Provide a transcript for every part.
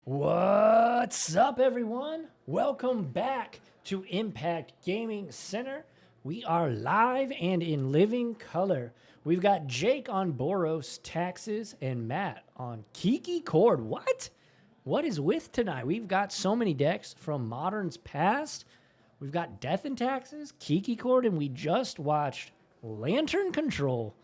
What's up, everyone? Welcome back to Impact Gaming Center. We are live and in living color. We've got Jake on Boros taxes and Matt on Kikki Chord. What? What is with tonight? We've got so many decks from Modern's past. We've got Death and Taxes, Kikki Chord, and we just watched Lantern Control.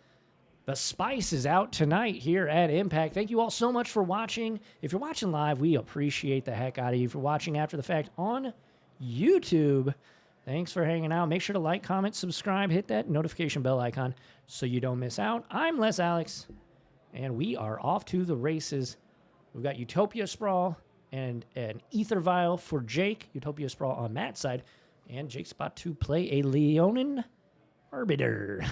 The spice is out tonight here at Impact. Thank you all so much for watching. If you're watching live, we appreciate the heck out of you. If you're watching after the fact on YouTube, thanks for hanging out. Make sure to like, comment, subscribe, hit that notification bell icon so you don't miss out. I'm Les Alex, and we are off to the races. We've got Utopia Sprawl and an Ether Vial for Jake. Utopia Sprawl on Matt's side. And Jake's about to play a Leonin Arbiter.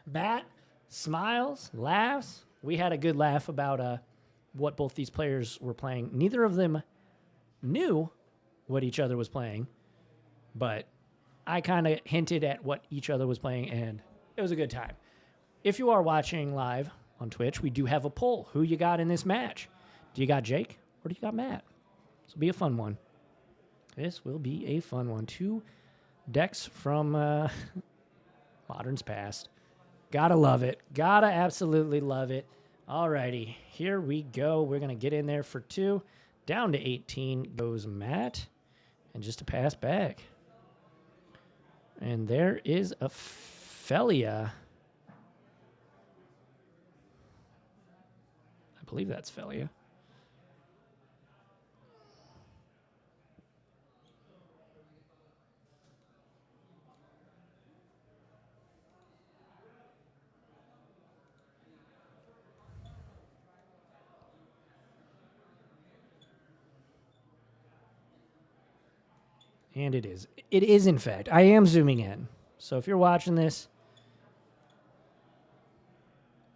Matt smiles, laughs. We had a good laugh about what both these players were playing. Neither of them knew what each other was playing, but I kind of hinted at what each other was playing, and it was a good time. If you are watching live on Twitch, we do have a poll. Who you got in this match? Do you got Jake or do you got Matt? This will be a fun one. This will be a fun one. Two decks from Modern's past. Gotta love it. Gotta absolutely love it. Alrighty, here we go. We're going to get in there for two. Down to 18 goes Matt. And just a pass back. And there is a Felia. I believe that's Felia. And it is. It is, in fact. I am zooming in. So if you're watching this,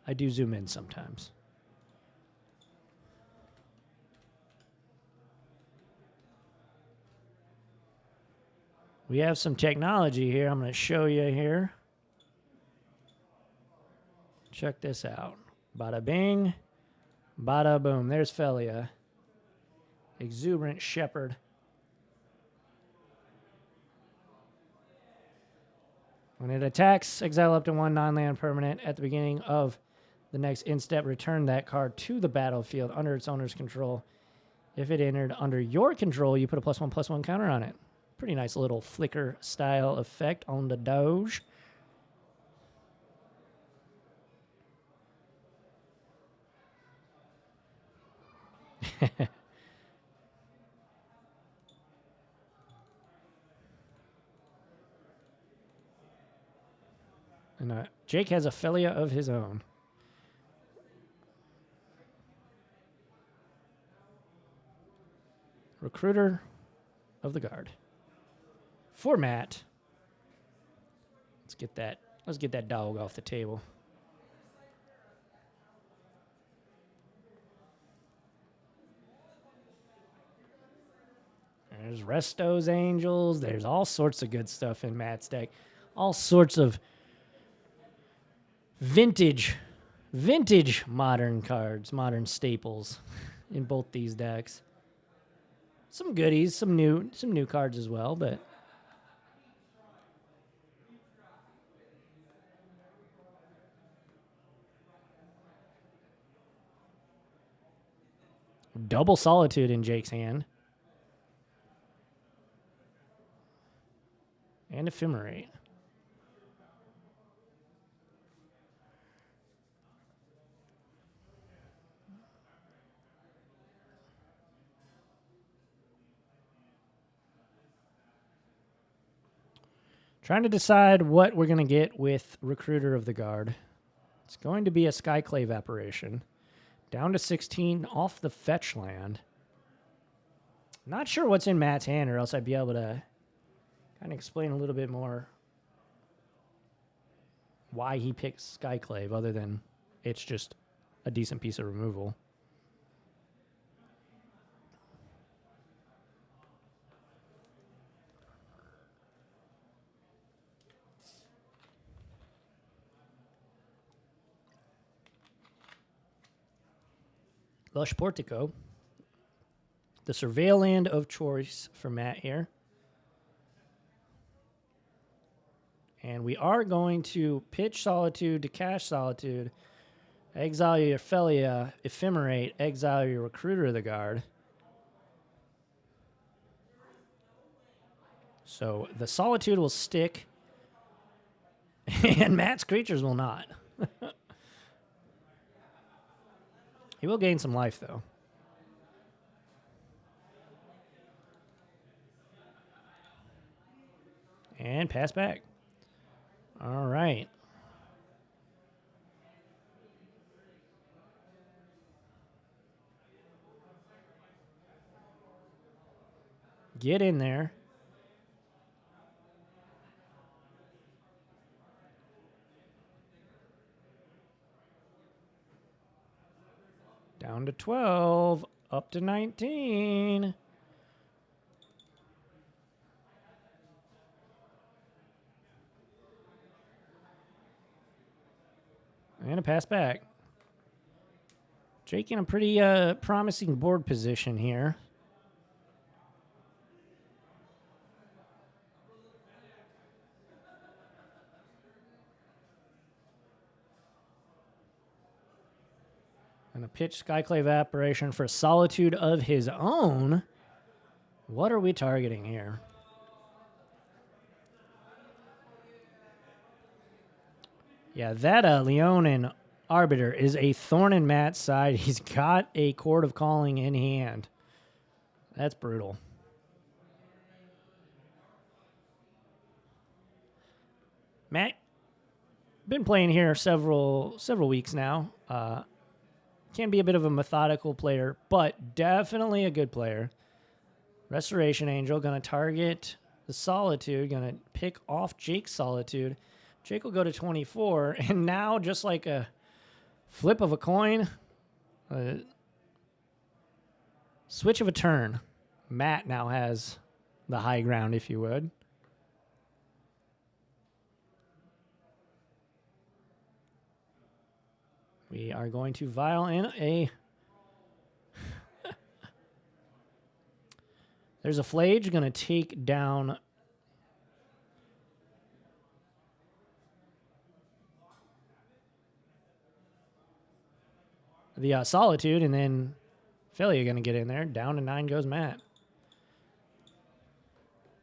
I do zoom in sometimes. We have some technology here. I'm going to show you here. Check this out. Bada bing, bada boom. There's Felia. Exuberant Shepherd. When it attacks, exile up to one non-land permanent at the beginning of the next in-step. Return that card to the battlefield under its owner's control. If it entered under your control, you put a +1/+1 counter on it. Pretty nice little flicker style effect on the Doge. And Jake has a Felia of his own. Recruiter of the Guard. For Matt. Let's get that dog off the table. There's Resto's Angels. There's all sorts of good stuff in Matt's deck. All sorts of vintage Modern cards, Modern staples in both these decks. Some goodies, some new cards as well, but double Solitude in Jake's hand. And Ephemerate. Trying to decide what we're going to get with Recruiter of the Guard. It's going to be a Skyclave apparition. Down to 16 off the fetch land. Not sure what's in Matt's hand, or else I'd be able to kind of explain a little bit more why he picked Skyclave, other than it's just a decent piece of removal. Lush Portico. the surveil land of choice for Matt here. And we are going to pitch Solitude to cash Solitude, exile your Ophelia, Ephemerate, exile your Recruiter of the Guard. So the Solitude will stick, and Matt's creatures will not. He will gain some life, though. And pass back. All right. Get in there. Down to 12, up to 19. And a pass back. Jake in a pretty promising board position here. And a pitch Skyclave Apparition for Solitude of his own. What are we targeting here? Yeah, that Leonin Arbiter is a thorn in Matt's side. He's got a Chord of Calling in hand. That's brutal. Matt, been playing here several weeks now. Can be a bit of a methodical player, but definitely a good player. Restoration Angel, going to target the Solitude, going to pick off Jake's Solitude. Jake will go to 24, and now just like a flip of a coin, switch of a turn, Matt now has the high ground, if you would. We are going to vial in a... There's a Flage going to take down... the Solitude, and then Ophelia going to get in there. Down to 9 goes Matt.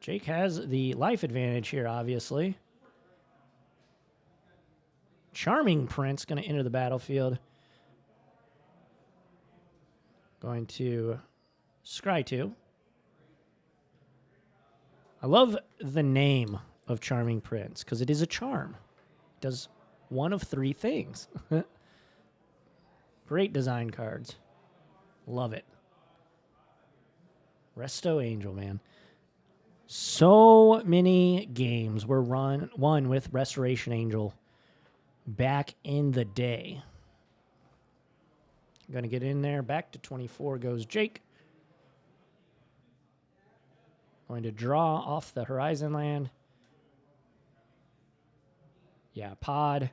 Jake has the life advantage here, obviously. Charming Prince going to enter the battlefield. Going to scry 2. I love the name of Charming Prince because it is a charm. It does one of 3 things. Great design cards. Love it. Resto Angel, man. So many games were won with Restoration Angel back in the day. Going to get in there. Back to 24 goes Jake. Going to draw off the Horizon Land. Yeah, Pod,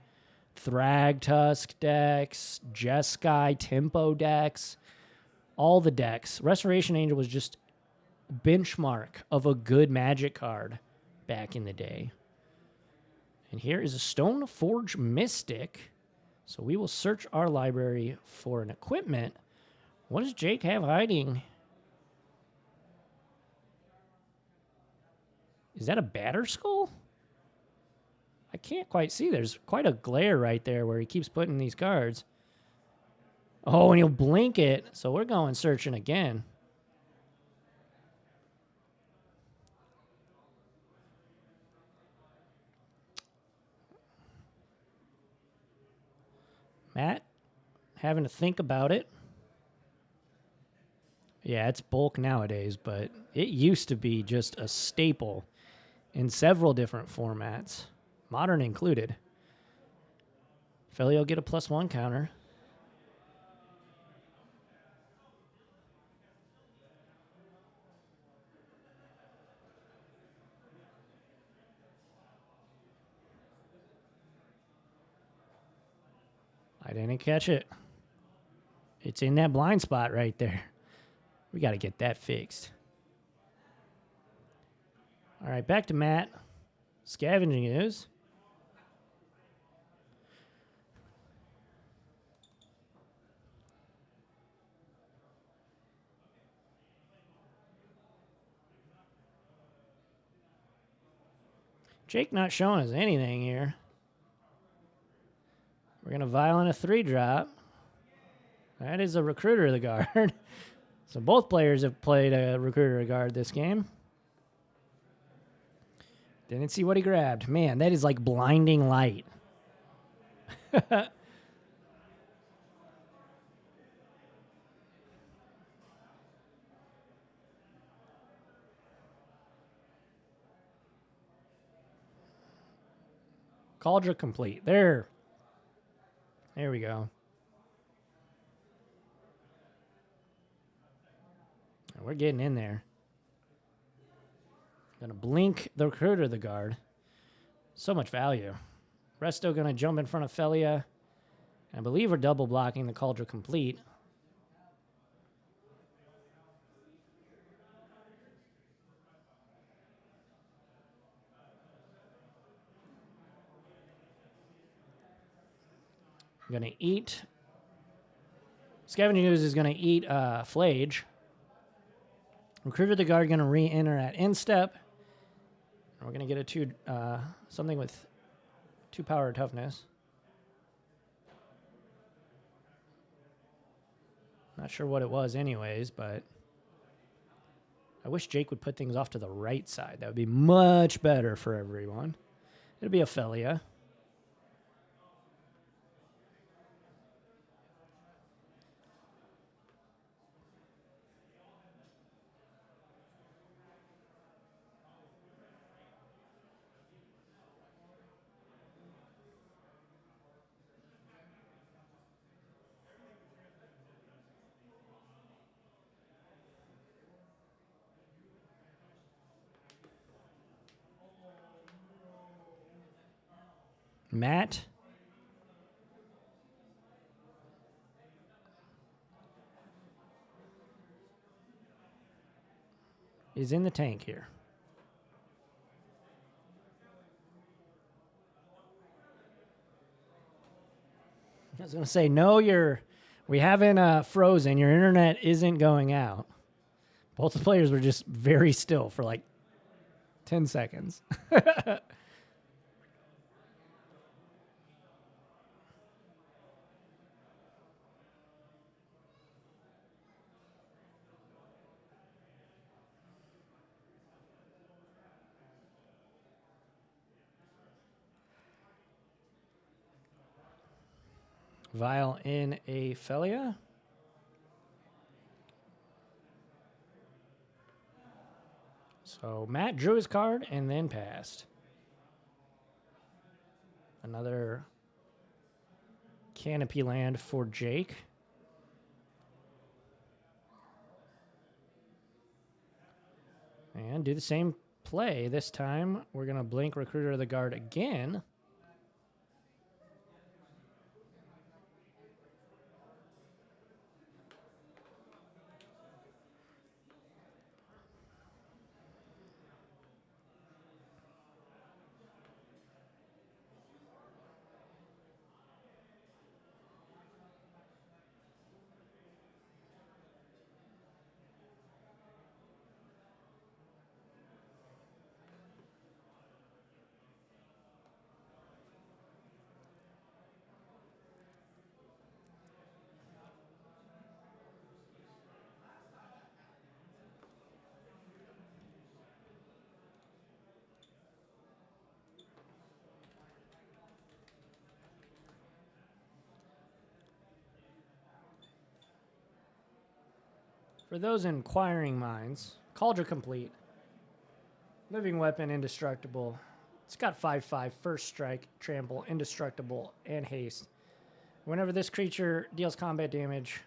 Thragtusk decks, Jeskai, Tempo decks, all the decks. Restoration Angel was just benchmark of a good Magic card back in the day. And here is a Stoneforge Mystic. So we will search our library for an equipment. What does Jake have hiding? Is that a Batter Skull? I can't quite see. There's quite a glare right there where he keeps putting these cards. Oh, and he'll blink it. So we're going searching again. Matt, having to think about it. Yeah, it's bulk nowadays, but it used to be just a staple in several different formats, modern included. Philly will get a +1 counter. I didn't catch it. It's in that blind spot right there. We got to get that fixed. All right, back to Matt. Scavenging is. Jake not showing us anything here. We're going to violent a 3-drop. That is a Recruiter of the Guard. So both players have played a Recruiter of the Guard this game. Didn't see what he grabbed. Man, that is like blinding light. Cauldron complete. There. There we go. We're getting in there. Gonna blink the Recruiter of the Guard. So much value. Resto gonna jump in front of Felia. I believe we're double blocking the Cauldron complete. I'm gonna eat. Scavenging Ooze is gonna eat Flage. Recruiter of the Guard gonna re-enter at instep. We're gonna get a something with 2 power toughness. Not sure what it was anyways, but I wish Jake would put things off to the right side. That would be much better for everyone. It'll be a Felia. Matt is in the tank here. I was going to say, no, we haven't frozen. Your internet isn't going out. Both the players were just very still for like 10 seconds. Vial in a Felia. So Matt drew his card and then passed. Another Canopy land for Jake. And do the same play. This time we're going to blink Recruiter of the Guard again. For those inquiring minds, Cauldron complete. Living weapon, indestructible. It's got 5/5, first strike, trample, indestructible, and haste. Whenever this creature deals combat damage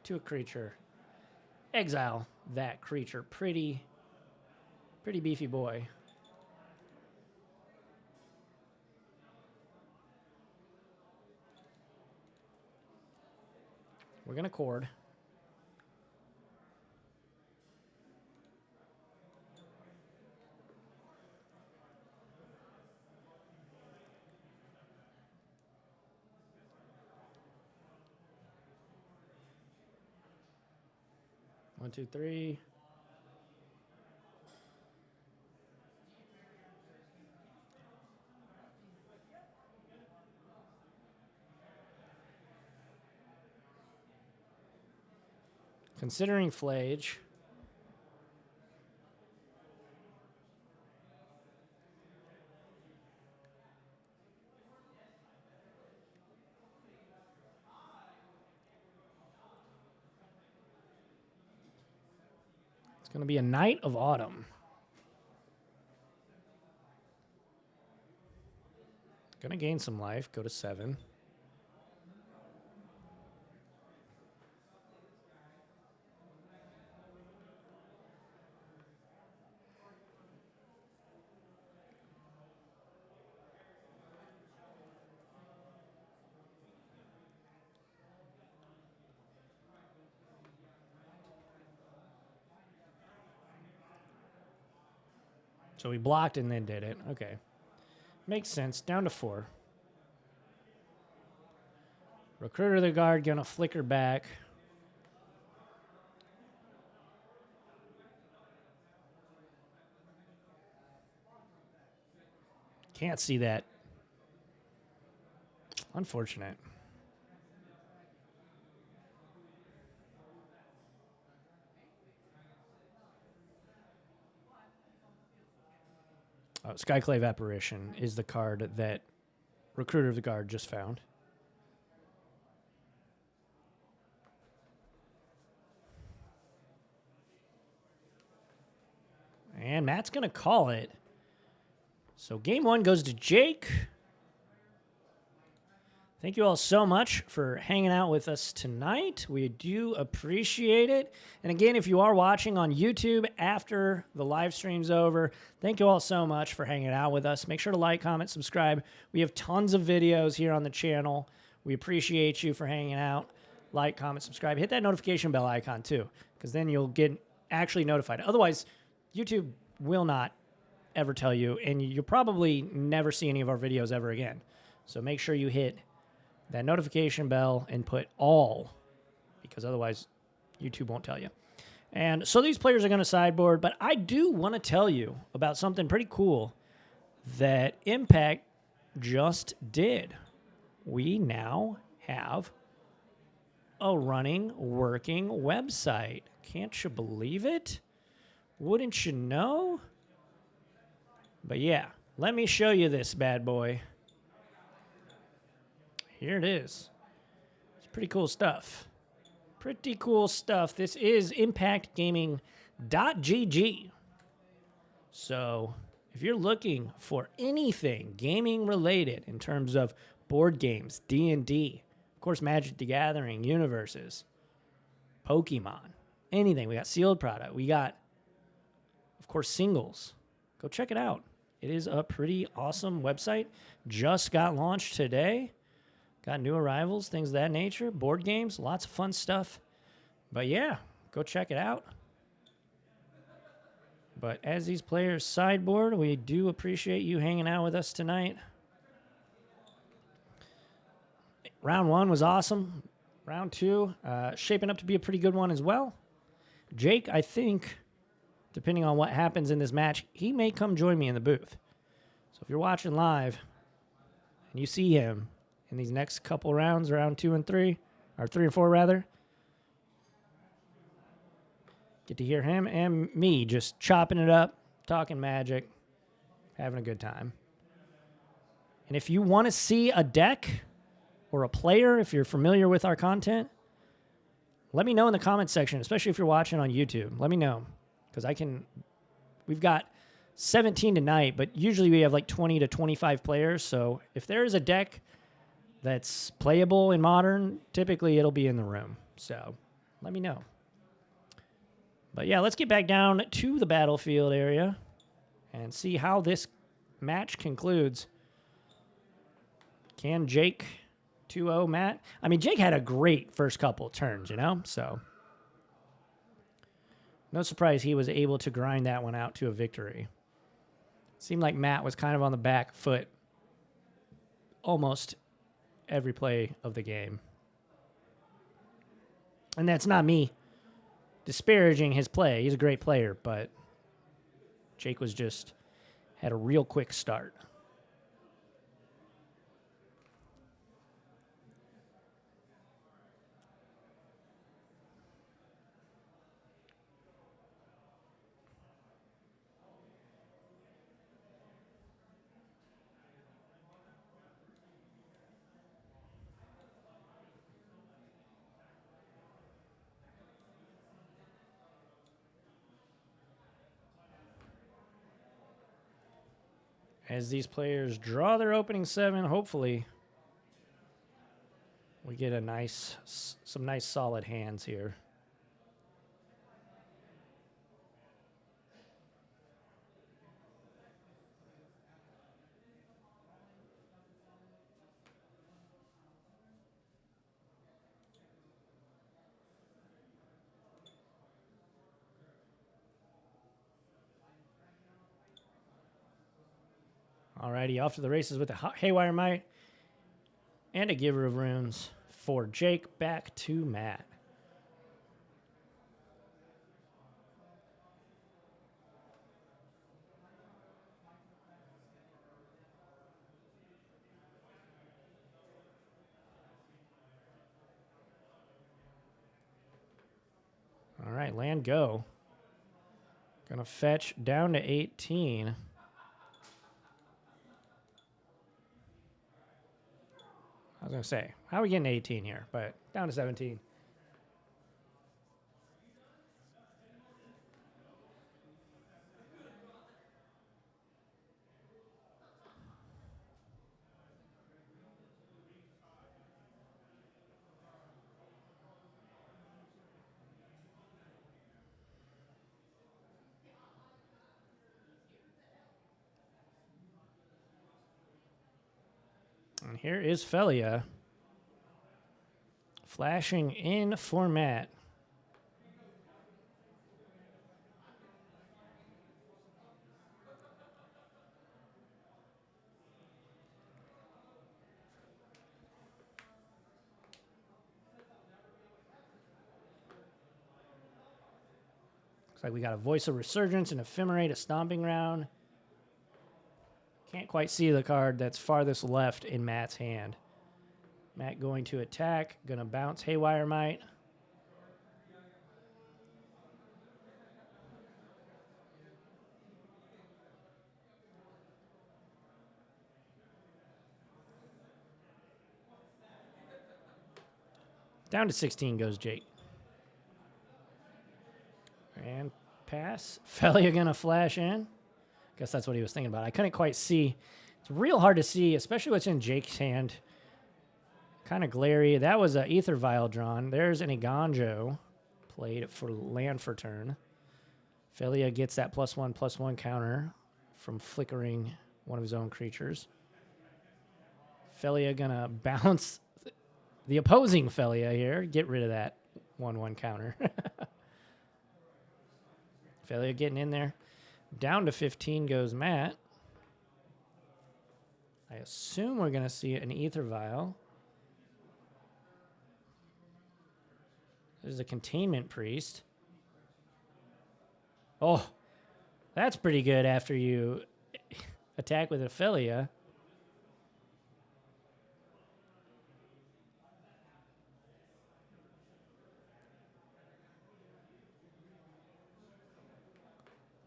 to a creature, exile that creature. Pretty beefy boy. We're going to chord. 1, 2, 3. Considering Flage. It's going to be a Knight of Autumn. Going to gain some life. Go to 7. So we blocked and then did it. Okay. Makes sense. Down to 4. Recruiter of the Guard going to flicker back. Can't see that. Unfortunate. Skyclave Apparition is the card that Recruiter of the Guard just found. And Matt's going to call it. So game 1 goes to Jake. Thank you all so much for hanging out with us tonight. We do appreciate it. And again, if you are watching on YouTube after the live stream's over, thank you all so much for hanging out with us. Make sure to like, comment, subscribe. We have tons of videos here on the channel. We appreciate you for hanging out. Like, comment, subscribe. Hit that notification bell icon too, because then you'll get actually notified. Otherwise, YouTube will not ever tell you, and you'll probably never see any of our videos ever again. So make sure you hit that notification bell and put all, because otherwise YouTube won't tell you. And so these players are going to sideboard, but I do want to tell you about something pretty cool that Impact just did. We now have a running, working website. Can't you believe it? Wouldn't you know? But yeah, let me show you this bad boy. Here it is. It's pretty cool stuff. Pretty cool stuff. This is impactgaming.gg. So if you're looking for anything gaming related in terms of board games, D&D, of course, Magic the Gathering, universes, Pokemon, anything. We got sealed product. We got, of course, singles. Go check it out. It is a pretty awesome website. Just got launched today. Got new arrivals, things of that nature. Board games, lots of fun stuff. But yeah, go check it out. But as these players sideboard, we do appreciate you hanging out with us tonight. Round 1 was awesome. Round 2, shaping up to be a pretty good one as well. Jake, I think, depending on what happens in this match, he may come join me in the booth. So if you're watching live and you see him in these next couple rounds, round 2 and 3, or 3 and 4 rather, get to hear him and me just chopping it up, talking Magic, having a good time. And if you want to see a deck or a player, if you're familiar with our content, let me know in the comments section, especially if you're watching on YouTube. Let me know, because we've got 17 tonight, but usually we have like 20 to 25 players. So if there is a deck that's playable in Modern, typically it'll be in the room. So let me know. But yeah, let's get back down to the battlefield area and see how this match concludes. Can Jake 2-0 Matt? I mean, Jake had a great first couple turns, you know? So no surprise he was able to grind that one out to a victory. Seemed like Matt was kind of on the back foot almost every play of the game. And that's not me disparaging his play. He's a great player, but Jake was just had a real quick start. As these players draw their opening 7, hopefully we get some nice solid hands here. Alrighty, off to the races with the Haywire Might and a Giver of Runes for Jake. Back to Matt. All right, land go. Gonna fetch down to 18. I was going to say, how are we getting 18 here? But down to 17. And here is Felia flashing in for Matt. Looks like we got a Voice of Resurgence, an Ephemerate, a Stomping Ground. Can't quite see the card that's farthest left in Matt's hand. Matt going to attack, gonna bounce Haywire Might. Down to 16 goes Jake. And pass. Felia gonna flash in. Guess that's what he was thinking about. I couldn't quite see. It's real hard to see, especially what's in Jake's hand. Kind of glary. That was an Ether Vial drawn. There's an Iganjo played for land for turn. Felia gets that +1/+1 counter from flickering one of his own creatures. Felia gonna bounce the opposing Felia here. Get rid of that 1/1 counter. Felia getting in there. Down to 15 goes Matt. I assume we're going to see an Ether Vial. There's a Containment Priest. Oh, that's pretty good after you attack with Ophelia.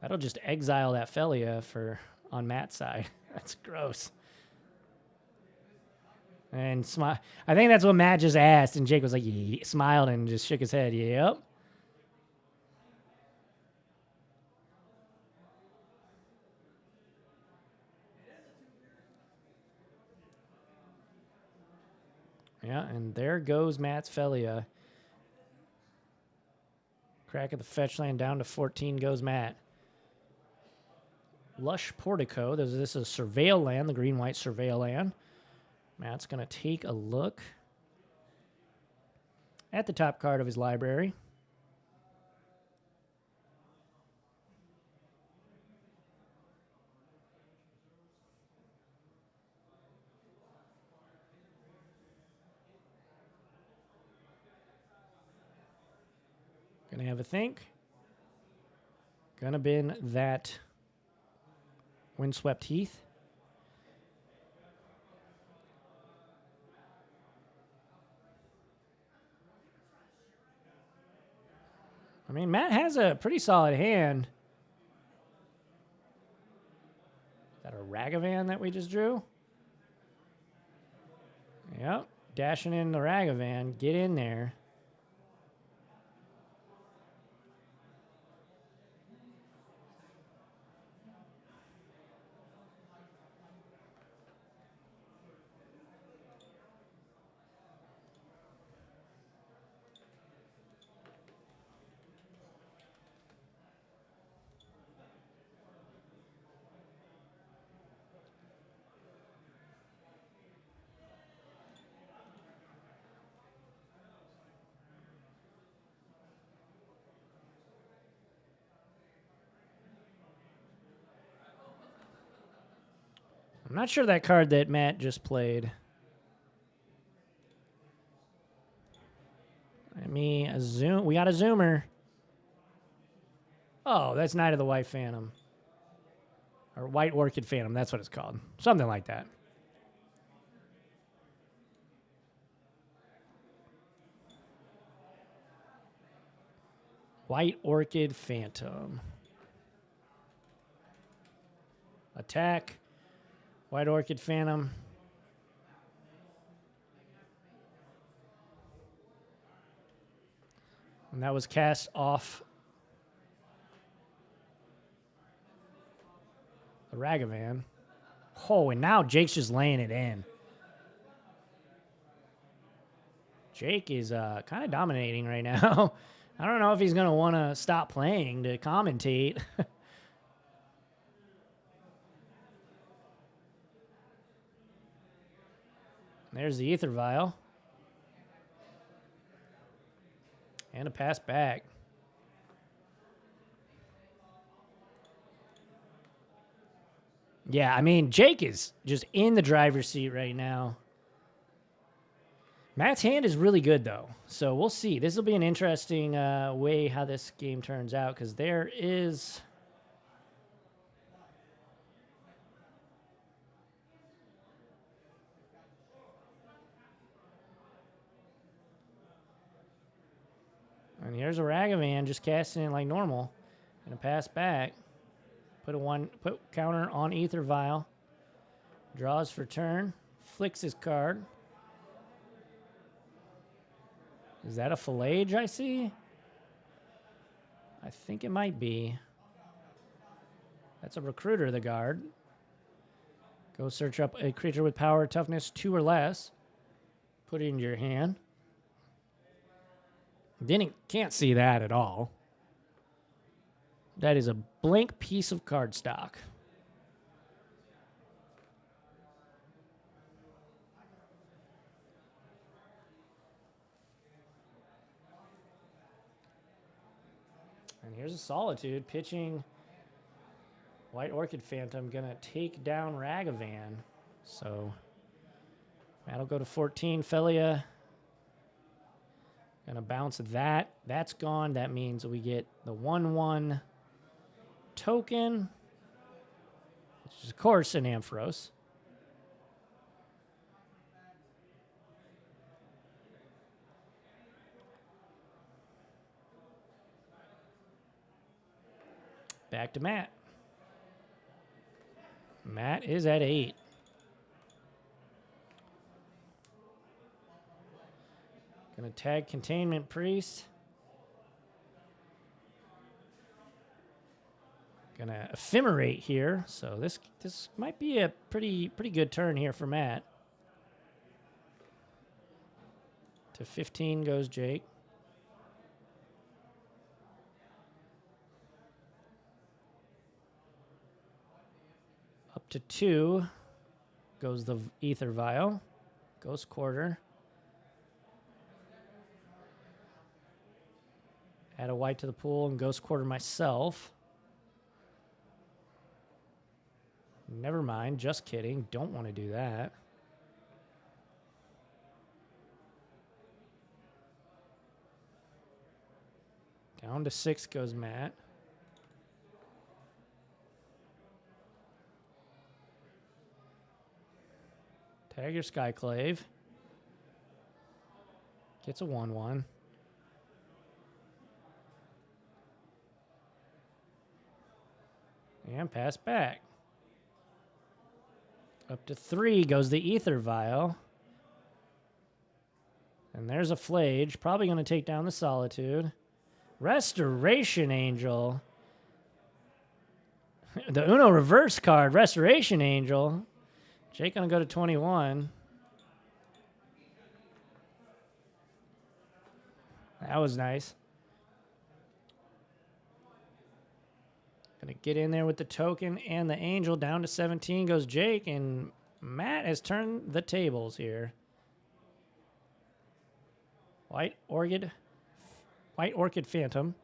That'll just exile that Felia on Matt's side. That's gross. And I think that's what Matt just asked, and Jake was like, yeah, smiled and just shook his head. Yep. Yeah, and there goes Matt's Felia. Crack at the fetch land, down to 14 goes Matt. Lush Portico. This is a Surveil land, the green-white Surveil land. Matt's going to take a look at the top card of his library. Gonna have a think. Gonna bin that Windswept Heath. I mean, Matt has a pretty solid hand. Is that a Ragavan that we just drew? Yep. Dashing in the Ragavan. Get in there. I'm not sure that card that Matt just played. Let me zoom. We got a zoomer. Oh, that's Knight of the White Phantom. Or White Orchid Phantom. That's what it's called. Something like that. White Orchid Phantom. Attack. White Orchid Phantom. And that was cast off the Ragavan. Oh, and now Jake's just laying it in. Jake is kind of dominating right now. I don't know if he's going to want to stop playing to commentate. There's the Ether Vial. And a pass back. Yeah, I mean, Jake is just in the driver's seat right now. Matt's hand is really good, though. So we'll see. This will be an interesting way how this game turns out, because there is... And here's a Ragavan just casting it like normal. Gonna pass back. Put counter on Ether Vial. Draws for turn. Flicks his card. Is that a Fillage I see? I think it might be. That's a Recruiter, the guard. Go search up a creature with power, toughness 2 or less. Put it into your hand. Can't see that at all. That is a blank piece of cardstock. And here's a Solitude pitching White Orchid Phantom, gonna take down Ragavan. So that'll go to 14. Felia gonna bounce that. That's gone. That means we get the 1/1 token, which is of course an Ampharos. Back to Matt. Matt is at 8. Gonna tag Containment Priest. Gonna Ephemerate here, so this might be a pretty good turn here for Matt. To 15 goes Jake. Up to 2 goes the Ether Vial. Ghost Quarter. Add a white to the pool and Ghost Quarter myself. Never mind, just kidding. Don't want to do that. Down to 6 goes Matt. Tag your Skyclave. Gets a 1-1. And pass back. Up to 3 goes the Ether Vial. And there's a Flage. Probably going to take down the Solitude. Restoration Angel. The Uno reverse card, Restoration Angel. Jake going to go to 21. That was nice. Going to get in there with the token and the Angel. Down to 17 goes Jake, and Matt has turned the tables here. White Orchid Phantom.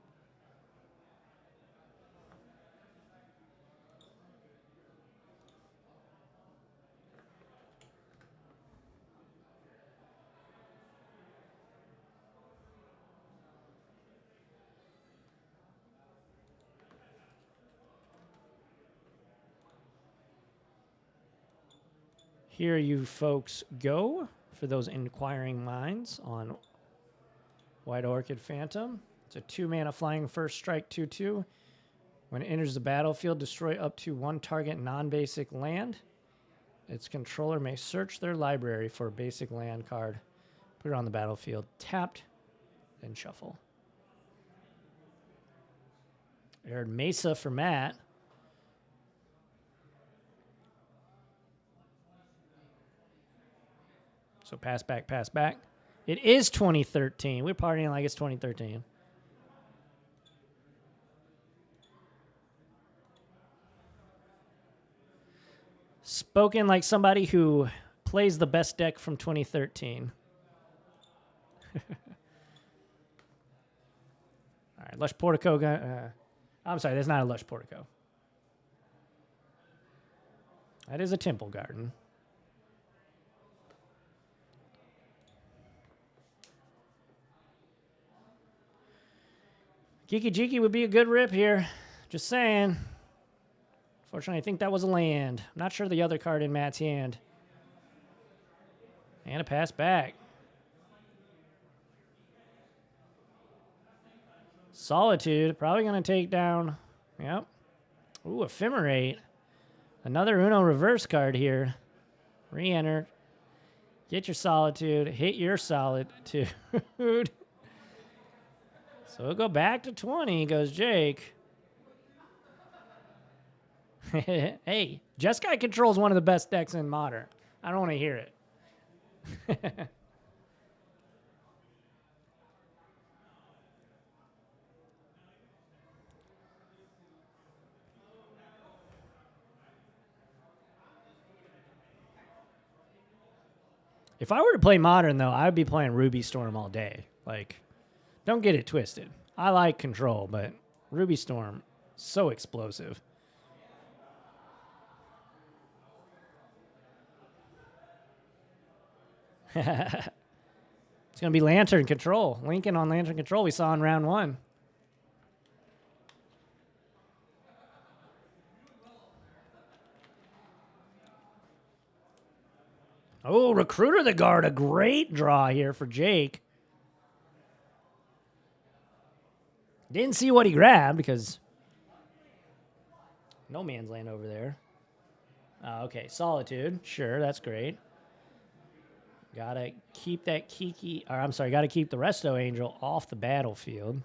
Here you folks go for those inquiring minds on White Orchid Phantom. It's a 2-mana flying first strike 2/2. When it enters the battlefield, destroy up to 1 target non-basic land. Its controller may search their library for a basic land card. Put it on the battlefield, tapped, then shuffle. Aired Mesa for Matt. So pass back, pass back. It is 2013. We're partying like it's 2013. Spoken like somebody who plays the best deck from 2013. All right, Lush Portico. I'm sorry, that's not a Lush Portico. That is a Temple Garden. Kikki would be a good rip here. Just saying. Fortunately, I think that was a land. I'm not sure the other card in Matt's hand. And a pass back. Solitude. Probably going to take down. Yep. Ooh, Ephemerate. Another Uno reverse card here. Re-enter. Get your Solitude. Hit your Solitude. So we'll go back to 20, goes Jake. Hey, Jeskai controls one of the best decks in Modern. I don't want to hear it. If I were to play Modern, though, I would be playing Ruby Storm all day. Like, don't get it twisted. I like control, but Ruby Storm, so explosive. It's going to be Lantern Control. Lincoln on Lantern Control we saw in round 1. Oh, Recruiter the Guard, a great draw here for Jake. Didn't see what he grabbed because no man's land over there. Okay, Solitude. Sure, that's great. Gotta keep that Kikki, or I'm sorry, gotta keep the Resto Angel off the battlefield.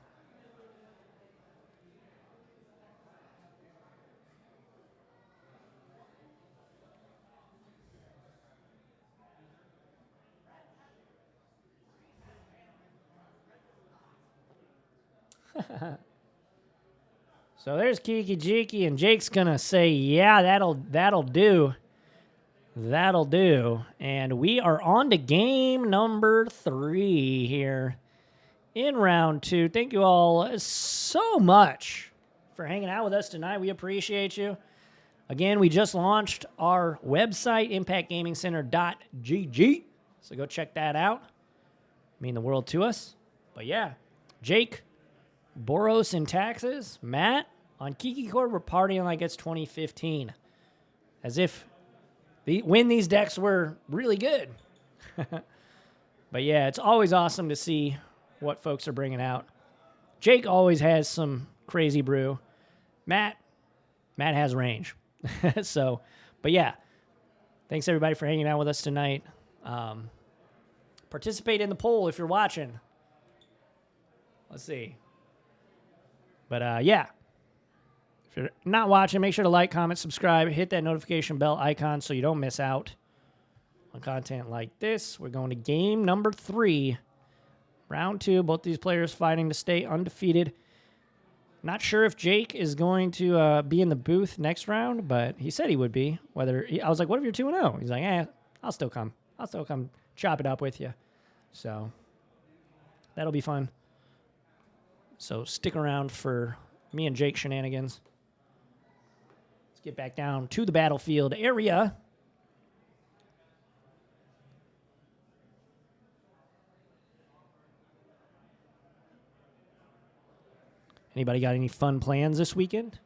So there's Kikki, and Jake's gonna say, "Yeah, that'll do, that'll do." And we are on to game number 3 here in round 2. Thank you all so much for hanging out with us tonight. We appreciate you. Again, we just launched our website, impactgamingcenter.gg. So go check that out. Mean the world to us. But yeah, Jake, Boros and taxes. Matt, on Kikki Chord, we're partying like it's 2015. As if when these decks were really good. But yeah, it's always awesome to see what folks are bringing out. Jake always has some crazy brew. Matt has range. So, but yeah, thanks everybody for hanging out with us tonight. Participate in the poll if you're watching. Let's see. But yeah, if you're not watching, make sure to like, comment, subscribe, hit that notification bell icon so you don't miss out on content like this. We're going to game number 3, round 2. Both these players fighting to stay undefeated. Not sure if Jake is going to be in the booth next round, but he said he would be. I was like, what if you're 2-0? He's like, I'll still come. I'll still come chop it up with you. So that'll be fun. So stick around for me and Jake shenanigans. Let's get back down to the battlefield area. Anybody got any fun plans this weekend?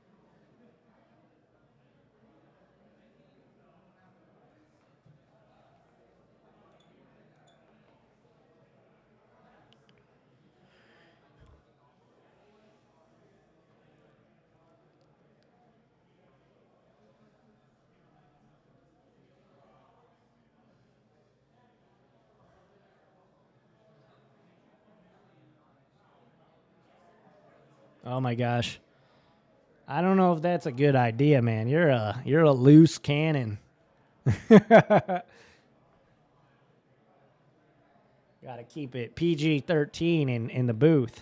Oh my gosh. I don't know if that's a good idea, man. You're a loose cannon. Got to keep it PG-13 in the booth.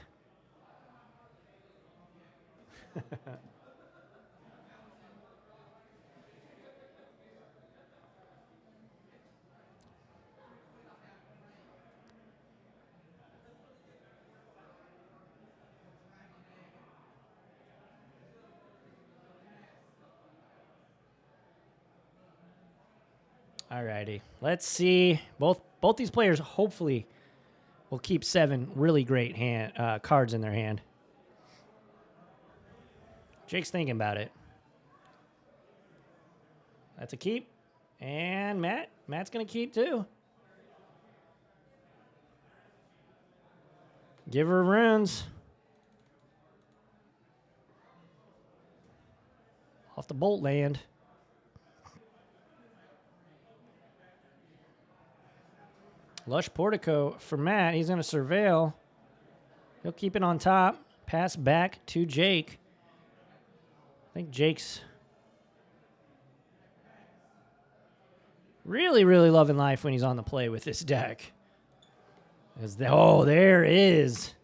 Alrighty, let's see. Both these players hopefully will keep 7 really great cards in their hand. Jake's thinking about it. That's a keep, and Matt's gonna keep too. Give her runes. Off the bolt land. Lush Portico for Matt. He's going to surveil. He'll keep it on top. Pass back to Jake. I think Jake's really, really loving life when he's on the play with this deck. There is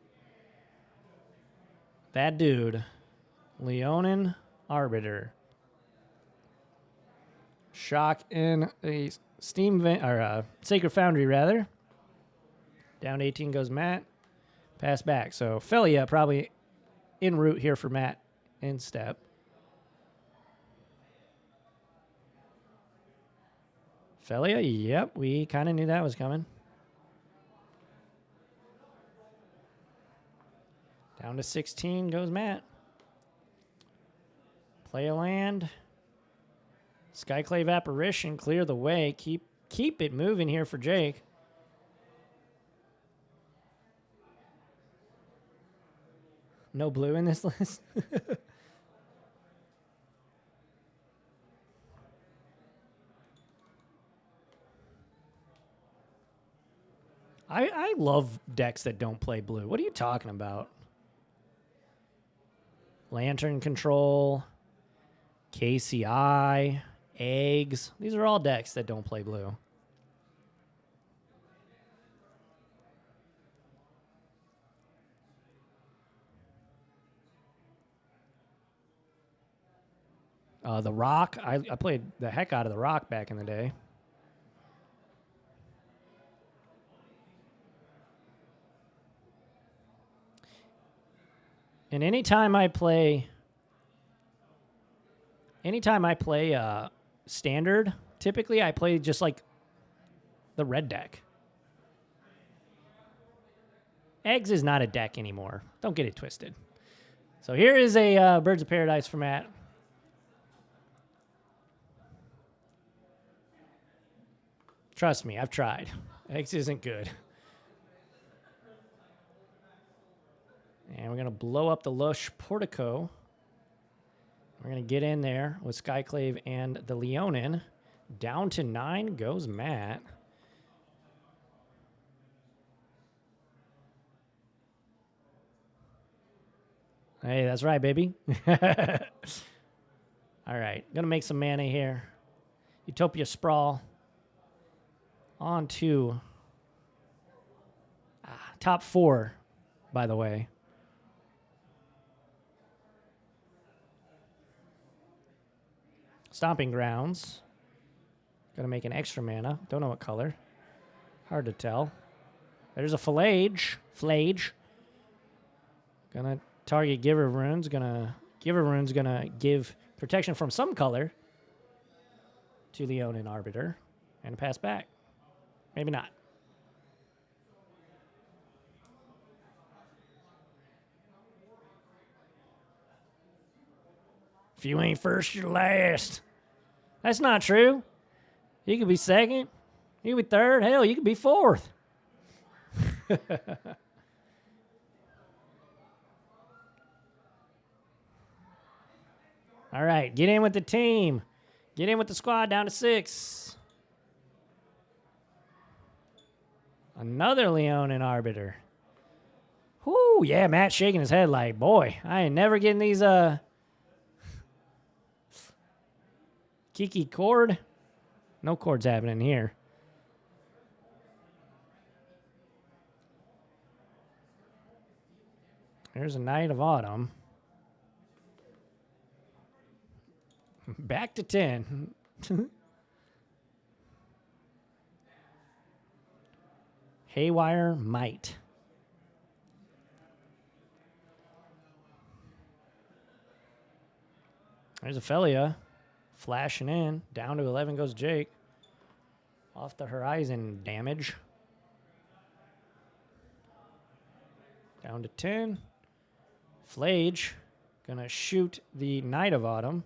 that dude. Leonin Arbiter. Shock in a Sacred Foundry, rather. Down 18 goes Matt. Pass back. So Felia probably en route here for Matt in step. Felia, yep, we kind of knew that was coming. Down to 16 goes Matt. Play a land. Skyclave Apparition, clear the way. Keep it moving here for Jake. No blue in this list. I love decks that don't play blue. What are you talking about? Lantern Control, KCI, Eggs. These are all decks that don't play blue. The Rock. I played the heck out of the Rock back in the day. And anytime I play Standard, typically I play just like the red deck. Eggs is not a deck anymore. Don't get it twisted. So here is a Birds of Paradise for Matt. Trust me, I've tried. X isn't good. And we're going to blow up the Lush Portico. We're going to get in there with Skyclave and the Leonin. Down to 9 goes Matt. Hey, that's right, baby. All right, going to make some mana here. Utopia Sprawl. On to top 4, by the way. Stomping Grounds. Gonna make an extra mana. Don't know what color. Hard to tell. There's a Flage. Gonna target Giver Runes. Giver Runes gonna give protection from some color to Leonin Arbiter. And pass back. Maybe not. If you ain't first, you're last. That's not true. You could be second. You could be third. Hell, you could be fourth. All right, get in with the team. Get in with the squad down to 6. Another Leonin Arbiter. Whoo, yeah, Matt's shaking his head like, boy, I ain't never getting these Kikki Chord. No chords happening here. There's a Knight of Autumn. Back to 10. Haywire Might. There's Ophelia flashing in. Down to 11 goes Jake. Off the horizon damage. Down to 10. Flage gonna shoot the Knight of Autumn.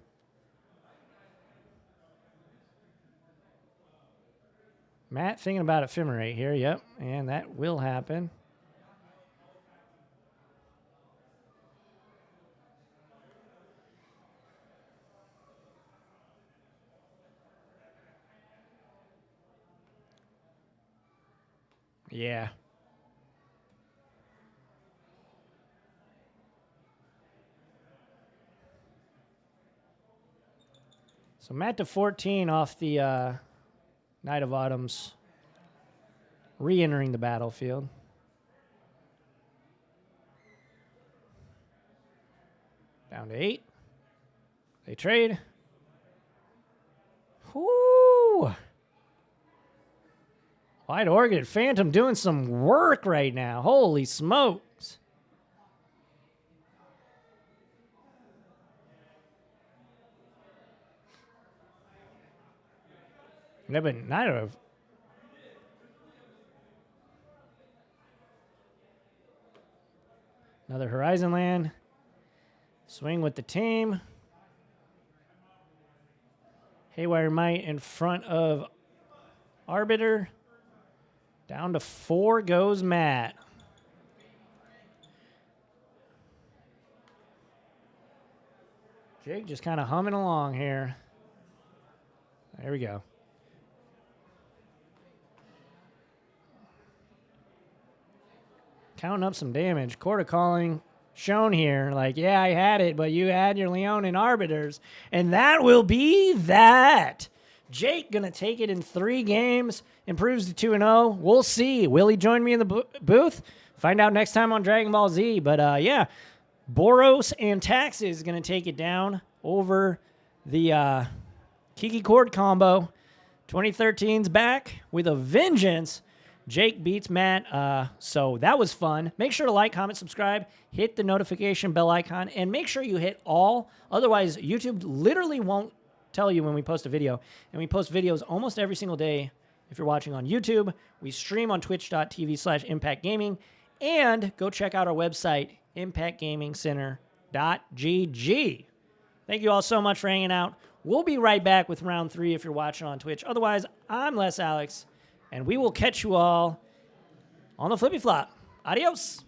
Matt thinking about Ephemerate here. Yep, and that will happen. Yeah. So Matt to 14 off the Knight of Autumn's re-entering the battlefield. Down to 8. They trade. Whoo! White Orchid Phantom doing some work right now. Holy smokes. Yeah, but neither of... Another Horizon Land. Swing with the team. Haywire Might in front of Arbiter. Down to 4 goes Matt. Jake just kind of humming along here. There we go. Counting up some damage. Chord of Calling shown here. Like, yeah, I had it, but you had your Leonin Arbiters. And that will be that. Jake going to take it in 3 games. Improves to 2-0. We'll see. Will he join me in the booth? Find out next time on Dragon Ball Z. But, yeah, Boros and Taxes is going to take it down over the Kikki Chord combo. 2013's back with a vengeance. Jake beats Matt, so that was fun. Make sure to like, comment, subscribe, hit the notification bell icon, and make sure you hit all. Otherwise, YouTube literally won't tell you when we post a video. And we post videos almost every single day if you're watching on YouTube. We stream on twitch.tv/impactgaming. And go check out our website, impactgamingcenter.com. Thank you all so much for hanging out. We'll be right back with round 3 if you're watching on Twitch. Otherwise, I'm Les Alex, and we will catch you all on the flippy flop. Adios.